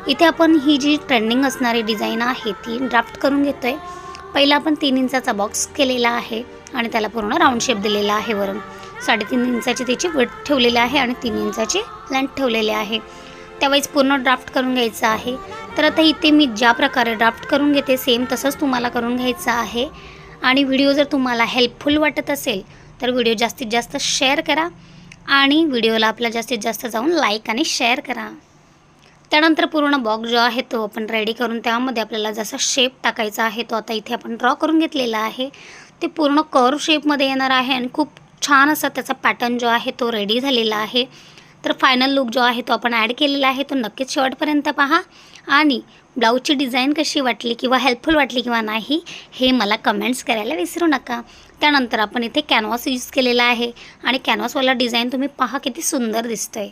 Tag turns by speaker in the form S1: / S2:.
S1: इथे आपण ही जी ट्रेंडिंग असणारी डिझाईन आहे ती ड्राफ्ट करून घेतो आहे। पहिला आपण 3 इंचाचा बॉक्स केलेला आहे आणि त्याला पूर्ण राऊंड शेप दिलेला आहे। वरून 3.5 इंचाची त्याची विड्थ ठेवलेली आहे आणि 3 इंचाची लेंथ ठेवलेली आहे। त्यावेळेस पूर्ण ड्राफ्ट करून घ्यायचं आहे। तर आता इथे मी ज्या प्रकारे ड्राफ्ट करून घेते सेम तसंच तुम्हाला करून घ्यायचं आहे। आणि व्हिडिओ जर तुम्हाला हेल्पफुल वाटत असेल तर व्हिडिओ जास्तीत जास्त शेअर करा आणि व्हिडिओला आपला जास्तीत जास्त जाऊन लाईक आणि शेअर करा। त्यानंतर पूर्ण बॉक्स जो आहे तो आपण रेडी करून त्यामध्ये आपल्याला जसा शेप टाकायचा आहे तो आता इथे आपण ड्रॉ करून घेतलेला आहे। ते पूर्ण कर्व शेपमध्ये येणार आहे आणि खूप छान असा त्याचा पॅटर्न जो आहे तो रेडी झालेला आहे। तर फायनल लुक जो आहे तो आपण ॲड केलेला आहे तो नक्कीच शेवटपर्यंत पहा आणि ब्लाऊजची डिझाईन कशी वाटली किंवा हेल्पफुल वाटली किंवा नाही हे मला कमेंट्स करायला विसरू नका। त्यानंतर आपण इथे कॅनव्हास यूज केलेला आहे आणि कॅनव्हासवाला डिझाईन तुम्ही पहा किती सुंदर दिसतोय।